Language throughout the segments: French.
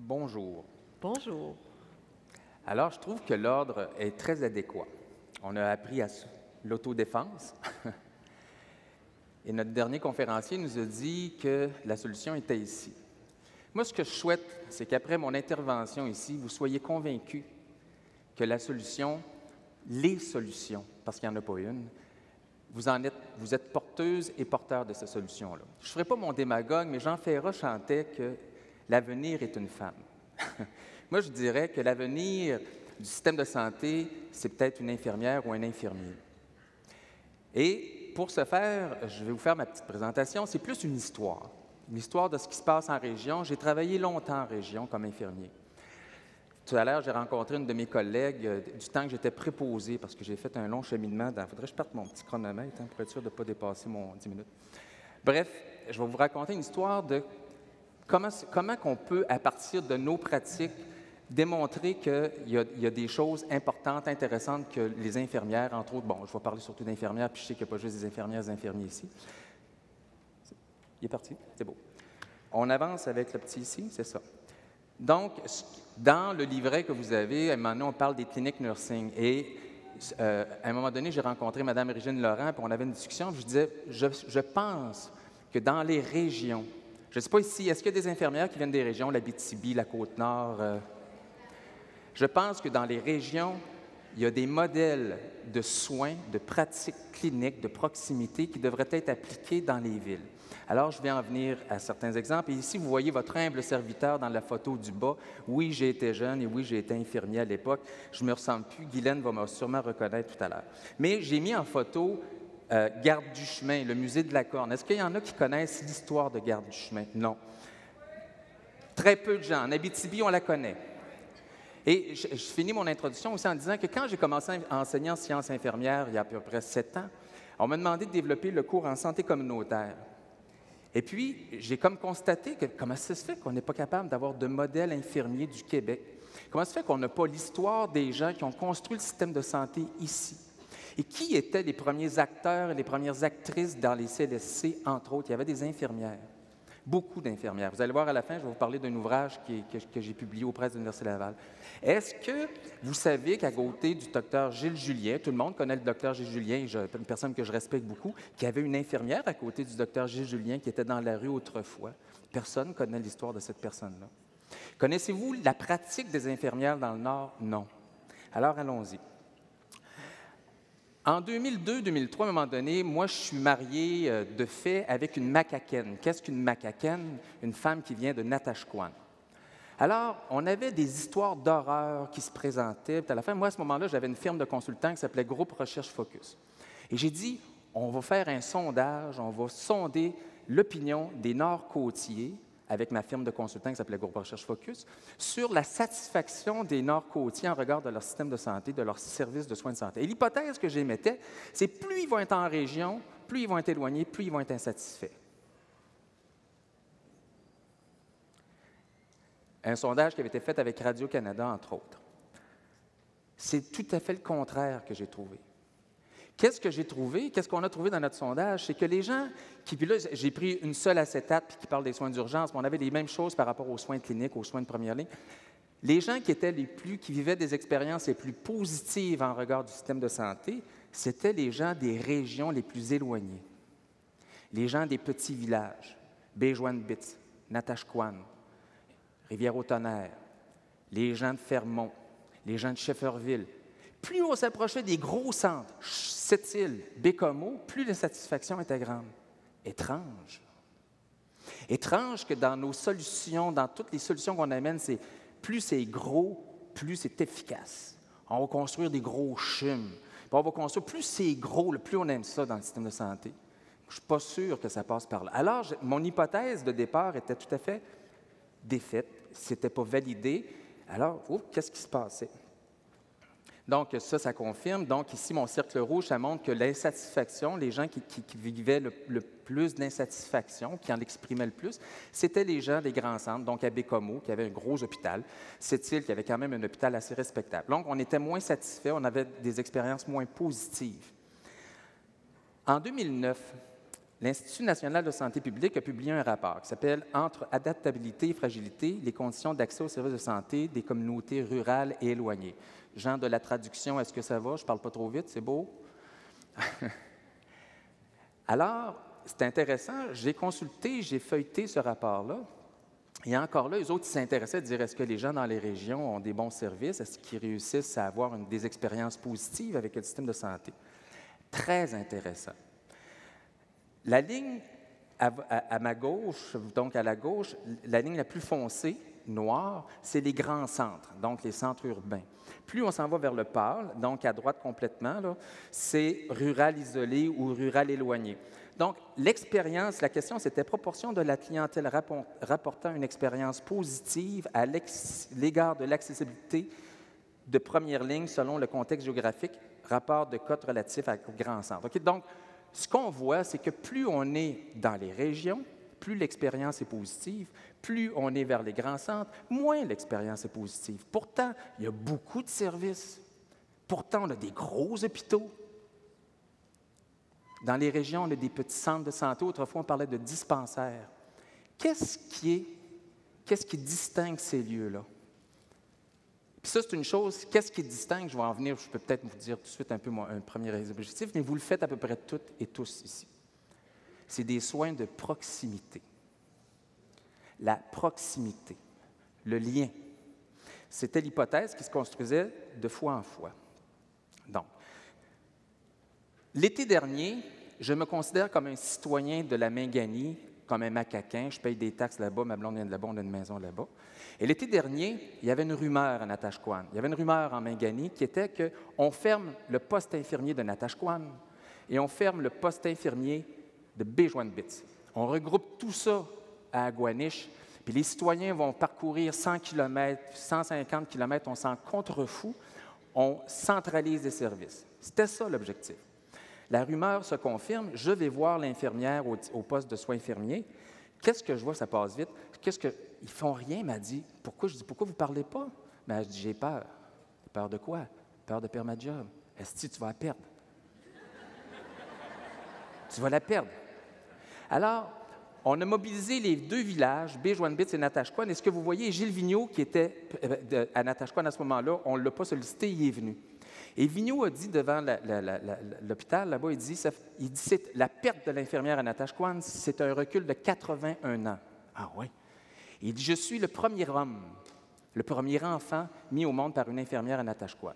Bonjour. Bonjour. Alors, je trouve que l'ordre est très adéquat. On a appris à l'autodéfense et notre dernier conférencier nous a dit que la solution était ici. Moi, ce que je souhaite, c'est qu'après mon intervention ici, vous soyez convaincus que la solution, les solutions, parce qu'il n'y en a pas une, vous êtes porteuses et porteurs de ces solutions-là. Je ne ferai pas mon démagogue, mais Jean Ferrat chantait que l'avenir est une femme. Moi, je dirais que l'avenir du système de santé, c'est peut-être une infirmière ou un infirmier. Et pour ce faire, je vais vous faire ma petite présentation. C'est plus une histoire de ce qui se passe en région. J'ai travaillé longtemps en région comme infirmier. Tout à l'heure, j'ai rencontré une de mes collègues du temps que j'étais préposé parce que j'ai fait un long cheminement. Il faudrait que je parte mon petit chronomètre pour être sûr de ne pas dépasser mon 10 minutes. Bref, je vais vous raconter une histoire de comment on peut, à partir de nos pratiques, démontrer qu'il y a des choses importantes, intéressantes que les infirmières, entre autres, bon, je vais parler surtout d'infirmières, puis je sais qu'il n'y a pas juste des infirmières et des infirmiers ici. Il est parti, c'est beau. On avance avec le petit ici, c'est ça. Donc, dans le livret que vous avez, à un moment donné, on parle des cliniques nursing. Et à un moment donné, j'ai rencontré Mme Régine Laurent, puis on avait une discussion, puis je disais, je pense que dans les régions, je ne sais pas ici, est-ce qu'il y a des infirmières qui viennent des régions, l'Abitibi, la Côte-Nord? Je pense que dans les régions, il y a des modèles de soins, de pratiques cliniques, de proximité qui devraient être appliqués dans les villes. Alors, je vais en venir à certains exemples. Et ici, vous voyez votre humble serviteur dans la photo du bas. Oui, j'ai été jeune et oui, j'ai été infirmier à l'époque. Je ne me ressemble plus. Guylaine va me sûrement reconnaître tout à l'heure. Mais j'ai mis en photo Garde du chemin, le musée de la Corne. Est-ce qu'il y en a qui connaissent l'histoire de Garde du chemin? Non. Très peu de gens. En Abitibi, on la connaît. Et je finis mon introduction aussi en disant que quand j'ai commencé à enseigner en sciences infirmières il y a à peu près 7 ans, on m'a demandé de développer le cours en santé communautaire. Et puis, j'ai comme constaté que comment ça se fait qu'on n'est pas capable d'avoir de modèle infirmier du Québec? Comment ça se fait qu'on n'a pas l'histoire des gens qui ont construit le système de santé ici? Et qui étaient les premiers acteurs et les premières actrices dans les CLSC, entre autres? Il y avait des infirmières, beaucoup d'infirmières. Vous allez voir à la fin, je vais vous parler d'un ouvrage que j'ai publié aux presses de l'Université Laval. Est-ce que vous savez qu'à côté du docteur Gilles Julien, tout le monde connaît le docteur Gilles Julien, une personne que je respecte beaucoup, qu'il y avait une infirmière à côté du docteur Gilles Julien qui était dans la rue autrefois? Personne ne connaît l'histoire de cette personne-là. Connaissez-vous la pratique des infirmières dans le Nord? Non. Alors, allons-y. En 2002-2003, à un moment donné, moi, je suis marié de fait avec une Macaquenne. Qu'est-ce qu'une Macaquenne? Une femme qui vient de Natashquan. Alors, on avait des histoires d'horreur qui se présentaient. Puis à la fin, moi, à ce moment-là, j'avais une firme de consultants qui s'appelait Groupe Recherche Focus. Et j'ai dit, on va faire un sondage, on va sonder l'opinion des Nord-Côtiers avec ma firme de consultants qui s'appelait Groupe Recherche Focus, sur la satisfaction des Nord-Côtiers en regard de leur système de santé, de leur service de soins de santé. Et l'hypothèse que j'émettais, c'est plus ils vont être en région, plus ils vont être éloignés, plus ils vont être insatisfaits. Un sondage qui avait été fait avec Radio-Canada, entre autres. C'est tout à fait le contraire que j'ai trouvé. Qu'est-ce que j'ai trouvé? Qu'est-ce qu'on a trouvé dans notre sondage? C'est que les gens puis là, j'ai pris une seule acétate puis qui parle des soins d'urgence, mais on avait les mêmes choses par rapport aux soins cliniques, aux soins de première ligne. Les gens qui vivaient des expériences les plus positives en regard du système de santé, c'était les gens des régions les plus éloignées. Les gens des petits villages, Béjoine-Bitz, Natashquan, Rivière-au-Tonnerre, les gens de Fermont, les gens de Shefferville. Plus on s'approchait des gros centres, Sept-Îles, Bécomo, plus la satisfaction était grande. Étrange. Étrange que dans nos solutions, dans toutes les solutions qu'on amène, c'est plus c'est gros, plus c'est efficace. On va construire des gros CHUM. On va construire, plus c'est gros, plus on aime ça dans le système de santé. Je ne suis pas sûr que ça passe par là. Alors, mon hypothèse de départ était tout à fait défaite. Ce n'était pas validé. Alors, qu'est-ce qui se passait? Donc, ça confirme. Donc, ici, mon cercle rouge, ça montre que l'insatisfaction, les gens qui vivaient le plus d'insatisfaction, qui en exprimaient le plus, c'était les gens des grands centres, donc à Bécomo, qui avait un gros hôpital, Sept-Îles, qui avait quand même un hôpital assez respectable. Donc, on était moins satisfaits, on avait des expériences moins positives. En 2009, l'Institut national de santé publique a publié un rapport qui s'appelle « Entre adaptabilité et fragilité, les conditions d'accès aux services de santé des communautés rurales et éloignées ». Jean, de la traduction, est-ce que ça va? Je ne parle pas trop vite, c'est beau? Alors, c'est intéressant, j'ai consulté, j'ai feuilleté ce rapport-là. Et encore là, eux autres, ils s'intéressaient à dire est-ce que les gens dans les régions ont des bons services? Est-ce qu'ils réussissent à avoir des expériences positives avec le système de santé? Très intéressant. La ligne à ma gauche, donc à la gauche, la ligne la plus foncée, noire, c'est les grands centres, donc les centres urbains. Plus on s'en va vers le pâle, donc à droite complètement, c'est rural isolé ou rural éloigné. Donc, l'expérience, la question, c'était proportion de la clientèle rapportant une expérience positive à l'égard de l'accessibilité de première ligne selon le contexte géographique, rapport de cote relatif aux grands centres. Okay? Donc, ce qu'on voit, c'est que plus on est dans les régions, plus l'expérience est positive, plus on est vers les grands centres, moins l'expérience est positive. Pourtant, il y a beaucoup de services. Pourtant, on a des gros hôpitaux. Dans les régions, on a des petits centres de santé. Autrefois, on parlait de dispensaires. Qu'est-ce qui distingue ces lieux-là? Puis ça, c'est une chose, qu'est-ce qui distingue? Je vais en venir, je peux peut-être vous dire tout de suite un peu un premier objectif, mais vous le faites à peu près toutes et tous ici. C'est des soins de proximité. La proximité, le lien. C'était l'hypothèse qui se construisait de fois en fois. Donc, l'été dernier, je me considère comme un citoyen de la Mingani, comme un macaquin. Je paye des taxes là-bas, ma blonde vient de là-bas, on a une maison là-bas. Et l'été dernier, il y avait une rumeur à Natashquan. Il y avait une rumeur en Mingani qui était qu'on ferme le poste infirmier de Natashquan et on ferme le poste infirmier de Bejuan-Bits. On regroupe tout ça à Aguanish, puis les citoyens vont parcourir 100 km, 150 km, on s'en contrefout, on centralise les services. C'était ça l'objectif. La rumeur se confirme, je vais voir l'infirmière au poste de soins infirmiers. Qu'est-ce que je vois, ça passe vite. Ils font rien, m'a dit. Pourquoi? Je dis, pourquoi vous ne parlez pas? Mais elle dit, j'ai peur. Peur de quoi? Peur de perdre ma job. Est-ce que tu vas la perdre? Tu vas la perdre. Alors, on a mobilisé les deux villages, Bejuan-Bits et Natashquan. Et ce que vous voyez, Gilles Vigneault, qui était à Natashquan à ce moment-là, on ne l'a pas sollicité, il est venu. Et Vigneault a dit devant l'hôpital, là-bas, il dit la perte de l'infirmière à Natashquan, c'est un recul de 81 ans. Ah oui? Il dit, je suis le premier homme, le premier enfant mis au monde par une infirmière à Natashquan.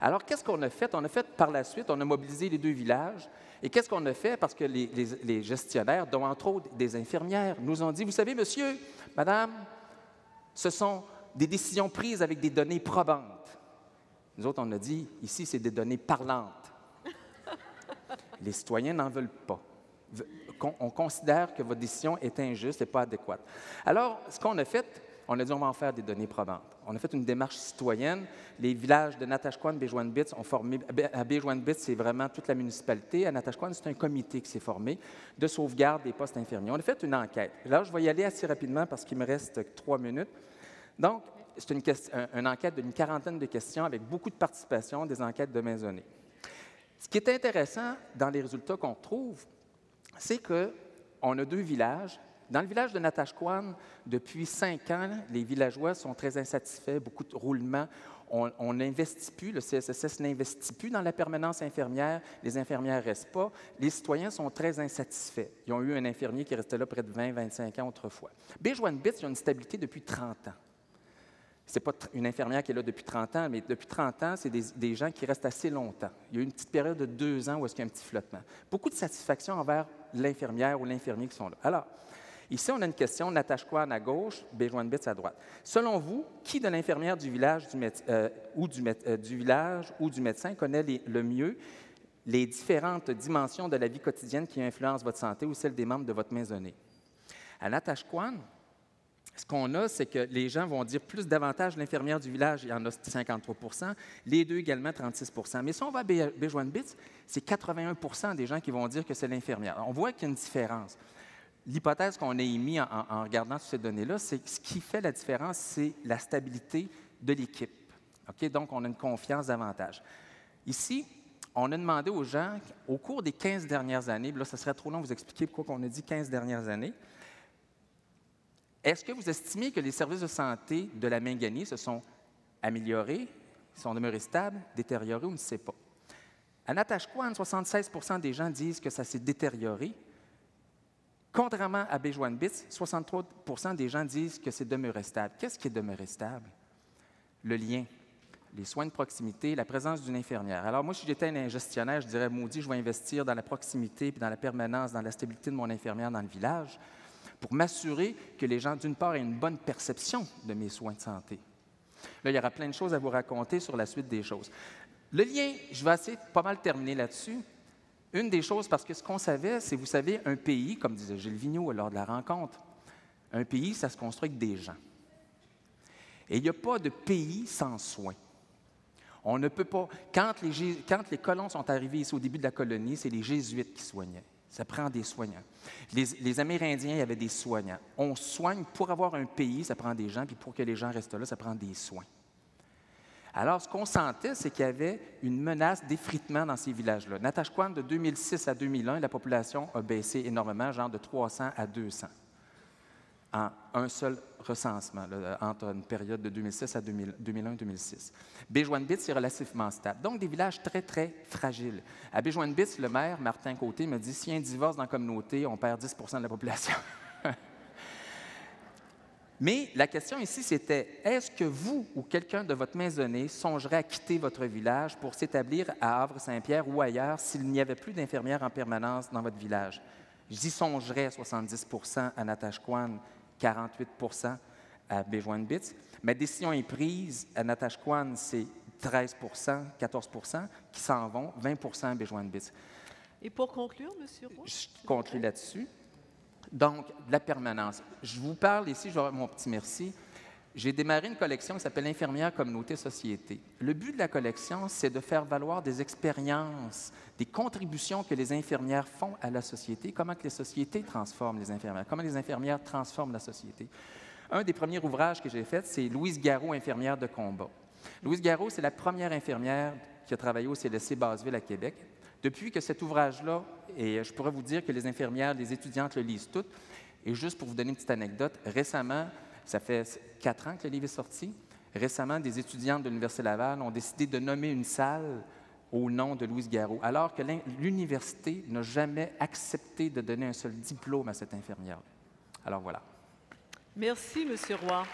Alors, qu'est-ce qu'on a fait? On a fait par la suite, on a mobilisé les deux villages. Et qu'est-ce qu'on a fait? Parce que les gestionnaires, dont entre autres des infirmières, nous ont dit, vous savez, monsieur, madame, ce sont des décisions prises avec des données probantes. Nous autres, on a dit, ici, c'est des données parlantes. Les citoyens n'en veulent pas. On considère que votre décision est injuste et pas adéquate. Alors, ce qu'on a fait, on a dit, on va en faire des données probantes. On a fait une démarche citoyenne. Les villages de Natashquan, Bejuan-Bits ont formé... À Bejuan-Bits, c'est vraiment toute la municipalité. À Natashquan, c'est un comité qui s'est formé de sauvegarde des postes infirmiers. On a fait une enquête. Là, je vais y aller assez rapidement parce qu'il me reste 3 minutes. Donc, c'est une enquête d'une 40aine de questions avec beaucoup de participation, des enquêtes de maisonnée. Ce qui est intéressant dans les résultats qu'on trouve, c'est qu'on a 2 villages. Dans le village de Natashquan, depuis 5 ans, les villageois sont très insatisfaits, beaucoup de roulements. On n'investit plus, le CSSS n'investit plus dans la permanence infirmière, les infirmières ne restent pas. Les citoyens sont très insatisfaits. Ils ont eu un infirmier qui restait là près de 20-25 ans autrefois. Bejuan-Bits, il y a une stabilité depuis 30 ans. Ce n'est pas une infirmière qui est là depuis 30 ans, mais depuis 30 ans, c'est des gens qui restent assez longtemps. Il y a eu une petite période de 2 ans où est-ce qu'il y a un petit flottement. Beaucoup de satisfaction envers l'infirmière ou l'infirmier qui sont là. Alors, ici, on a une question, Natashquan à gauche, Bejuan-Bits à droite. Selon vous, qui de l'infirmière du village du village ou du médecin connaît le mieux les différentes dimensions de la vie quotidienne qui influencent votre santé ou celle des membres de votre maisonnée? À Natashquan, ce qu'on a, c'est que les gens vont dire plus davantage l'infirmière du village, il y en a 53 %, les deux également 36 %. Mais si on va à Bejuan-Bits, c'est 81 % des gens qui vont dire que c'est l'infirmière. On voit qu'il y a une différence. L'hypothèse qu'on a émise en regardant toutes ces données-là, c'est que ce qui fait la différence, c'est la stabilité de l'équipe. Okay? Donc, on a une confiance davantage. Ici, on a demandé aux gens, au cours des 15 dernières années, là, ça serait trop long de vous expliquer pourquoi on a dit 15 dernières années, est-ce que vous estimez que les services de santé de la Mingani se sont améliorés, sont demeurés stables, détériorés, on ne sait pas. À Natashquan, 76 des gens disent que ça s'est détérioré. Contrairement à Bejuan-Bits, 63 des gens disent que c'est demeuré stable. Qu'est-ce qui est demeuré stable? Le lien, les soins de proximité, la présence d'une infirmière. Alors moi, si j'étais un gestionnaire, je dirais, maudit, je vais investir dans la proximité, puis dans la permanence, dans la stabilité de mon infirmière dans le village, pour m'assurer que les gens, d'une part, aient une bonne perception de mes soins de santé. Là, il y aura plein de choses à vous raconter sur la suite des choses. Le lien, je vais essayer de pas mal terminer là-dessus. Une des choses, parce que ce qu'on savait, c'est, vous savez, un pays, comme disait Gilles Vigneault lors de la rencontre, un pays, ça se construit avec des gens. Et il n'y a pas de pays sans soins. On ne peut pas... Quand les colons sont arrivés ici au début de la colonie, c'est les Jésuites qui soignaient. Ça prend des soignants. Les Amérindiens, il y avait des soignants. On soigne pour avoir un pays, ça prend des gens, puis pour que les gens restent là, ça prend des soins. Alors, ce qu'on sentait, c'est qu'il y avait une menace d'effritement dans ces villages-là. Natashquan, de 2006 à 2001, la population a baissé énormément, genre de 300 à 200, en un seul recensement, là, entre une période de 2006 à 2001-2006. Bejuan-Bits, c'est relativement stable. Donc, des villages très, très fragiles. À Bejuan-Bits, le maire, Martin Côté, me dit, s'il y a un divorce dans la communauté, on perd 10 de la population. Mais la question ici, c'était, est-ce que vous ou quelqu'un de votre maisonnée songerait à quitter votre village pour s'établir à Havre-Saint-Pierre ou ailleurs s'il n'y avait plus d'infirmières en permanence dans votre village? J'y songerais 70 à Natashquan, 48 à Bejuan-Bits. Ma décision est prise. À Natashquan, c'est 13 14 qui s'en vont, 20 à Bejuan-Bits. Et pour conclure, M. Roy? Je conclue là-dessus. Donc, de la permanence. Je vous parle ici, je vais avoir mon petit merci. J'ai démarré une collection qui s'appelle Infirmière, Communauté, Société. Le but de la collection, c'est de faire valoir des expériences, des contributions que les infirmières font à la société, comment que les sociétés transforment les infirmières, comment les infirmières transforment la société. Un des premiers ouvrages que j'ai fait, c'est Louise Garot, infirmière de combat. Louise Garot, c'est la première infirmière qui a travaillé au CLSC Basseville à Québec. Depuis que cet ouvrage-là, et je pourrais vous dire que les infirmières, les étudiantes le lisent toutes, et juste pour vous donner une petite anecdote, récemment, ça fait 4 ans que le livre est sorti, récemment, des étudiantes de l'Université Laval ont décidé de nommer une salle au nom de Louise Garot, alors que l'université n'a jamais accepté de donner un seul diplôme à cette infirmière. Alors voilà. Merci, M. Roy.